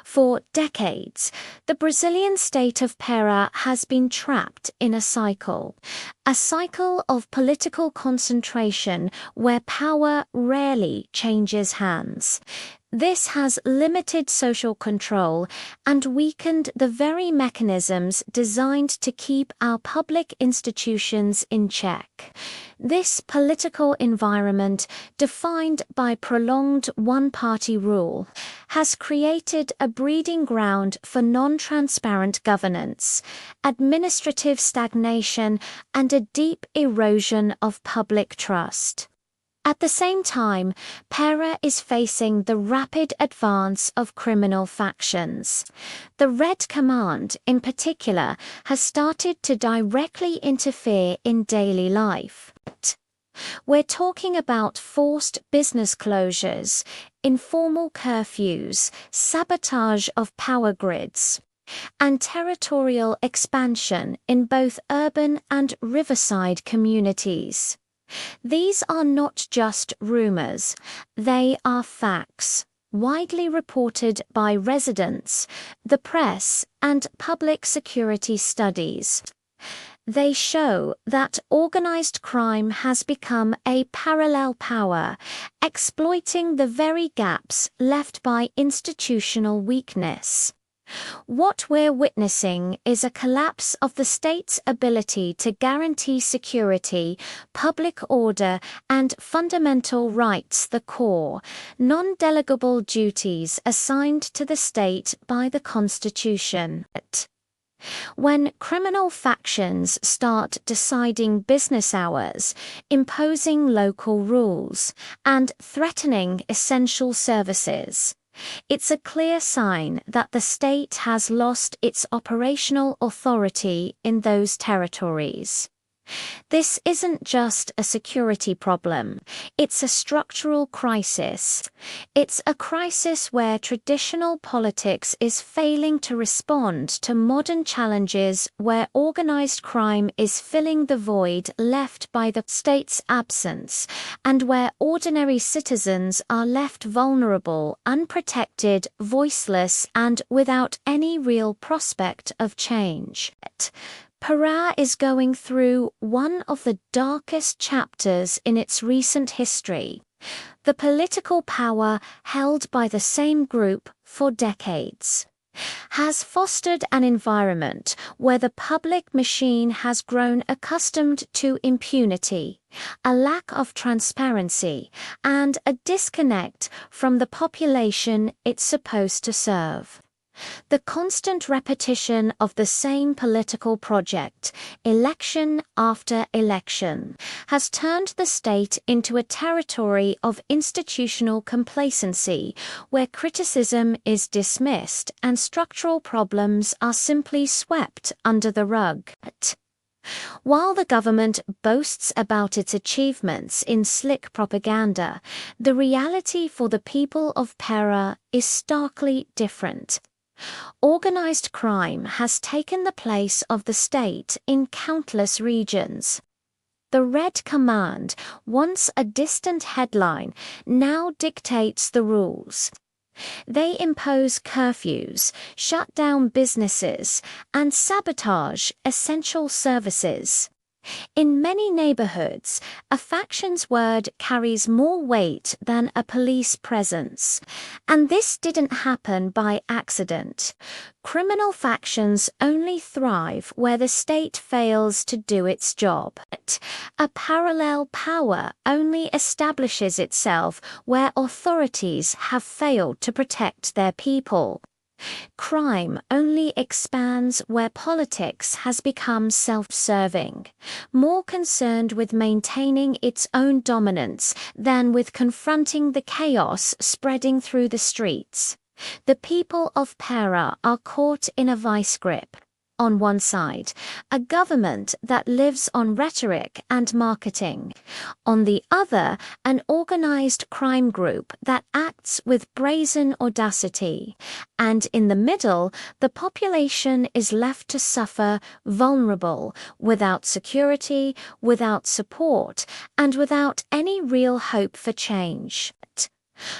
For decades, the Brazilian state of Pará has been trapped in a cycle of political concentration where power rarely changes hands. This has limited social control and weakened the very mechanisms designed to keep our public institutions in check. This political environment, defined by prolonged one-party rule, has created a breeding ground for non-transparent governance, administrative stagnation, and a deep erosion of public trust. At the same time, Pará is facing the rapid advance of criminal factions. The Red Command, in particular, has started to directly interfere in daily life. We're talking about forced business closures, informal curfews, sabotage of power grids, and territorial expansion in both urban and riverside communities. These are not just rumors, they are facts, widely reported by residents, the press, and public security studies. They show that organized crime has become a parallel power, exploiting the very gaps left by institutional weakness. What we're witnessing is a collapse of the state's ability to guarantee security, public order, and fundamental rights, the core, non-delegable duties assigned to the state by the Constitution. When criminal factions start deciding business hours, imposing local rules, and threatening essential services, it's a clear sign that the state has lost its operational authority in those territories. This isn't just a security problem, it's a structural crisis. It's a crisis where traditional politics is failing to respond to modern challenges, where organized crime is filling the void left by the state's absence, and where ordinary citizens are left vulnerable, unprotected, voiceless, and without any real prospect of change. Pará is going through one of the darkest chapters in its recent history. The political power held by the same group for decades has fostered an environment where the public machine has grown accustomed to impunity, a lack of transparency, and a disconnect from the population it's supposed to serve. The constant repetition of the same political project, election after election, has turned the state into a territory of institutional complacency, where criticism is dismissed and structural problems are simply swept under the rug. While the government boasts about its achievements in slick propaganda, the reality for the people of Pará is starkly different. Organized crime has taken the place of the state in countless regions. The Red Command, once a distant headline, now dictates the rules. They impose curfews, shut down businesses, and sabotage essential services. In many neighborhoods, a faction's word carries more weight than a police presence. And this didn't happen by accident. Criminal factions only thrive where the state fails to do its job. A parallel power only establishes itself where authorities have failed to protect their people. Crime only expands where politics has become self-serving, more concerned with maintaining its own dominance than with confronting the chaos spreading through the streets. The people of Pará are caught in a vice grip. On one side, a government that lives on rhetoric and marketing. On the other, an organized crime group that acts with brazen audacity. And in the middle, the population is left to suffer, vulnerable, without security, without support, and without any real hope for change.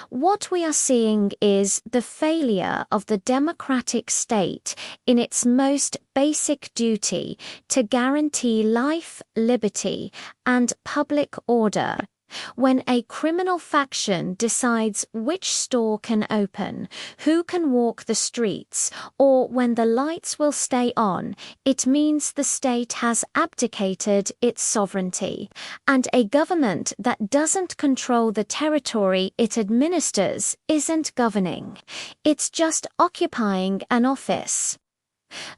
What we are seeing is the failure of the democratic state in its most basic duty to guarantee life, liberty, and public order. When a criminal faction decides which store can open, who can walk the streets, or when the lights will stay on, it means the state has abdicated its sovereignty, and a government that doesn't control the territory it administers isn't governing. It's just occupying an office.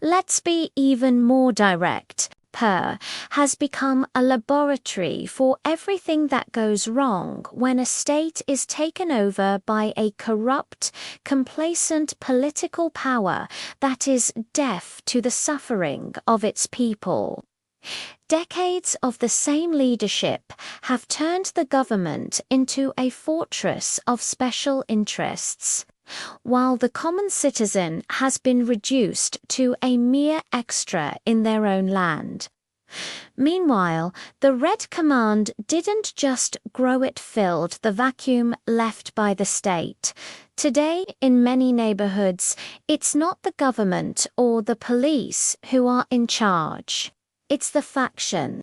Let's be even more direct. Has become a laboratory for everything that goes wrong when a state is taken over by a corrupt, complacent political power that is deaf to the suffering of its people. Decades of the same leadership have turned the government into a fortress of special interests, while the common citizen has been reduced to a mere extra in their own land. Meanwhile, the Red Command didn't just grow, it filled the vacuum left by the state. Today, in many neighborhoods, it's not the government or the police who are in charge. It's the faction.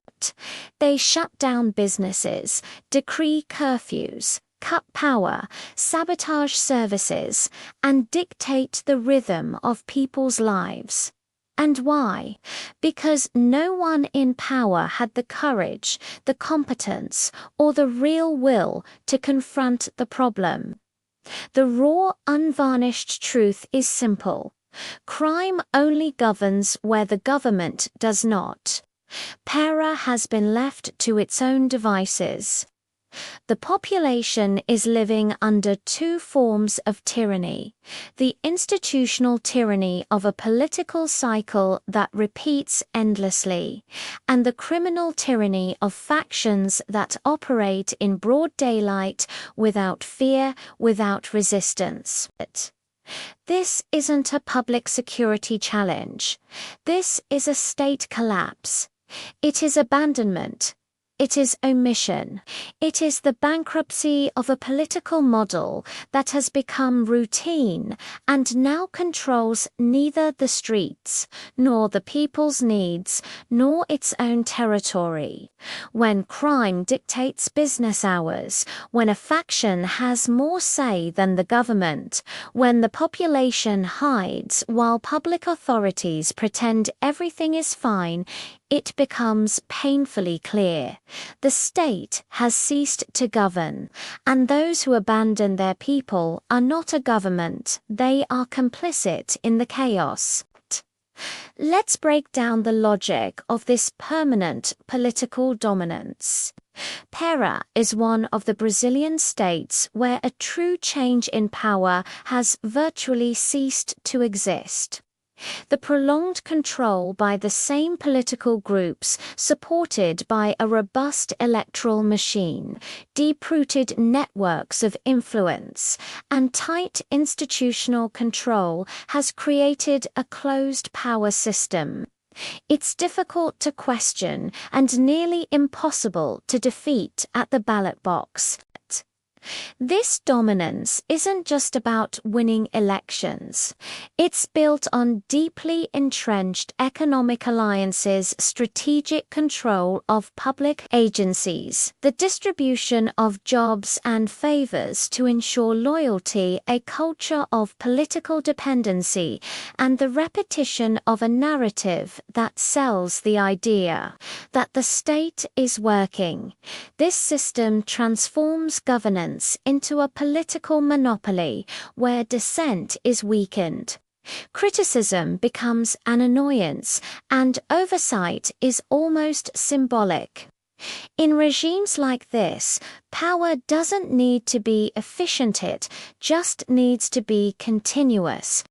They shut down businesses, decree curfews, cut power, sabotage services, and dictate the rhythm of people's lives. And why? Because no one in power had the courage, the competence, or the real will to confront the problem. The raw, unvarnished truth is simple. Crime only governs where the government does not. Para has been left to its own devices. The population is living under two forms of tyranny: the institutional tyranny of a political cycle that repeats endlessly, and the criminal tyranny of factions that operate in broad daylight without fear, without resistance. This isn't a public security challenge. This is a state collapse. It is abandonment. It is omission. It is the bankruptcy of a political model that has become routine and now controls neither the streets, nor the people's needs, nor its own territory. When crime dictates business hours, when a faction has more say than the government, when the population hides while public authorities pretend everything is fine, it becomes painfully clear. The state has ceased to govern, and those who abandon their people are not a government, they are complicit in the chaos. Let's break down the logic of this permanent political dominance. Para is one of the Brazilian states where a true change in power has virtually ceased to exist. The prolonged control by the same political groups, supported by a robust electoral machine, deep-rooted networks of influence, and tight institutional control has created a closed power system. It's difficult to question and nearly impossible to defeat at the ballot box. This dominance isn't just about winning elections. It's built on deeply entrenched economic alliances, strategic control of public agencies, the distribution of jobs and favors to ensure loyalty, a culture of political dependency, and the repetition of a narrative that sells the idea that the state is working. This system transforms governance into a political monopoly where dissent is weakened. Criticism becomes an annoyance, and oversight is almost symbolic. In regimes like this, power doesn't need to be efficient, it just needs to be continuous.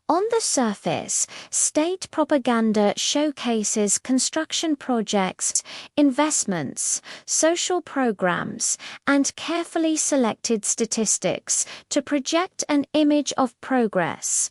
On the surface, state propaganda showcases construction projects, investments, social programs, and carefully selected statistics to project an image of progress.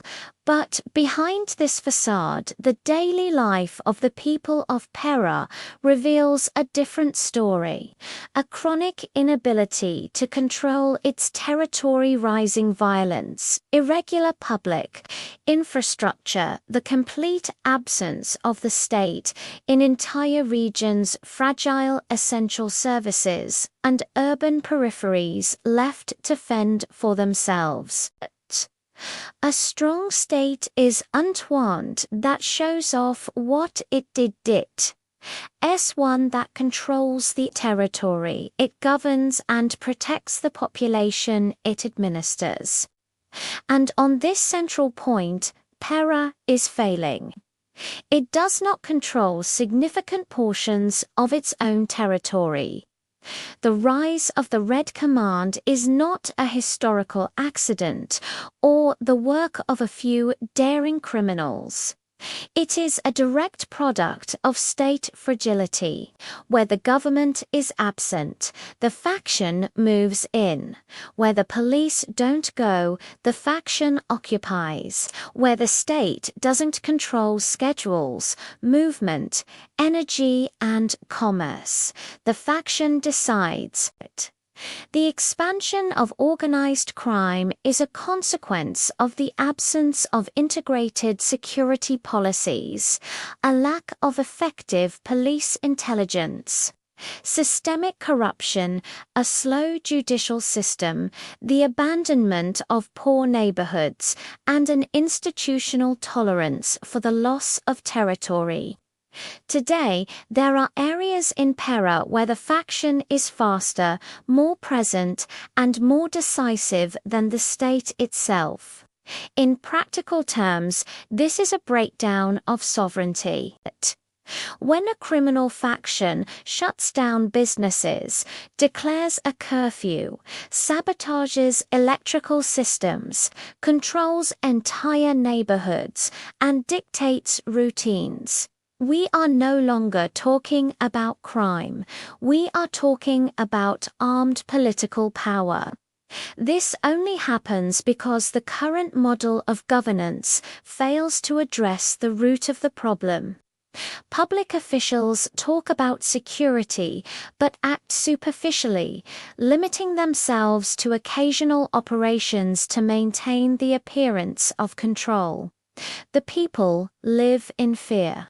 But behind this facade, the daily life of the people of Pera reveals a different story, a chronic inability to control its territory, rising violence, irregular public infrastructure, the complete absence of the state in entire regions, fragile essential services, and urban peripheries left to fend for themselves. A strong state is one that shows off what it did. One that controls the territory it governs and protects the population it administers. And on this central point, Pera is failing. It does not control significant portions of its own territory. The rise of the Red Command is not a historical accident or the work of a few daring criminals. It is a direct product of state fragility. Where the government is absent, the faction moves in. Where the police don't go, the faction occupies. Where the state doesn't control schedules, movement, energy, and commerce, the faction decides. The expansion of organized crime is a consequence of the absence of integrated security policies, a lack of effective police intelligence, systemic corruption, a slow judicial system, the abandonment of poor neighborhoods, and an institutional tolerance for the loss of territory. Today, there are areas in Pera where the faction is faster, more present, and more decisive than the state itself. In practical terms, this is a breakdown of sovereignty. When a criminal faction shuts down businesses, declares a curfew, sabotages electrical systems, controls entire neighborhoods, and dictates routines, we are no longer talking about crime. We are talking about armed political power. This only happens because the current model of governance fails to address the root of the problem. Public officials talk about security but act superficially, limiting themselves to occasional operations to maintain the appearance of control. The people live in fear.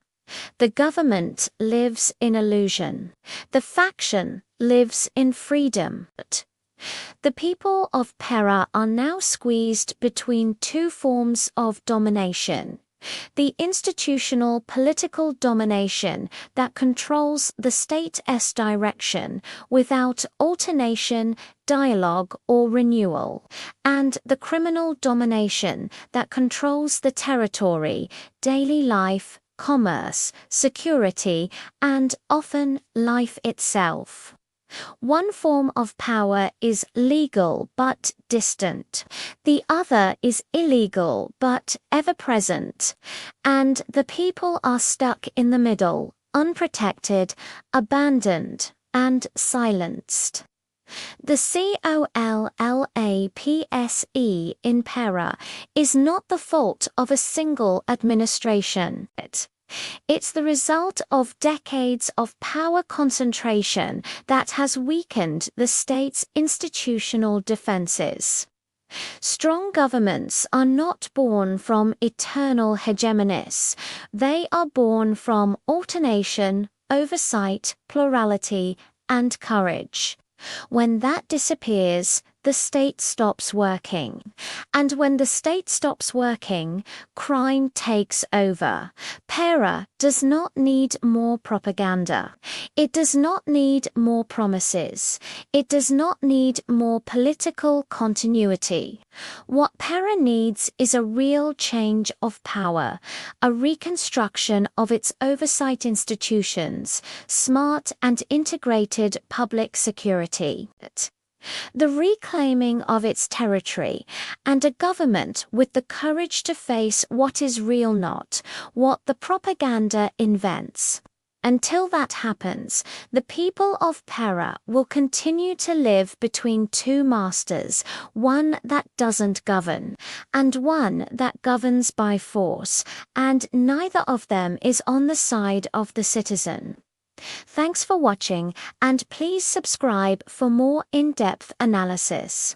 The government lives in illusion. The faction lives in freedom. The people of Pera are now squeezed between two forms of domination. The institutional political domination that controls the state's direction without alternation, dialogue, or renewal, and the criminal domination that controls the territory, daily life, commerce, security, and often life itself. One form of power is legal but distant. The other is illegal but ever-present. And the people are stuck in the middle, unprotected, abandoned, and silenced. The collapse in Pera is not the fault of a single administration. It's the result of decades of power concentration that has weakened the state's institutional defenses. Strong governments are not born from eternal hegemonies. They are born from alternation, oversight, plurality, and courage. When that disappears, the state stops working. And when the state stops working, crime takes over. Pera does not need more propaganda. It does not need more promises. It does not need more political continuity. What Pera needs is a real change of power, a reconstruction of its oversight institutions, smart and integrated public security, the reclaiming of its territory, and a government with the courage to face what is real, not what the propaganda invents. Until that happens, the people of Pera will continue to live between two masters, one that doesn't govern, and one that governs by force, and neither of them is on the side of the citizen. Thanks for watching, and please subscribe for more in-depth analysis.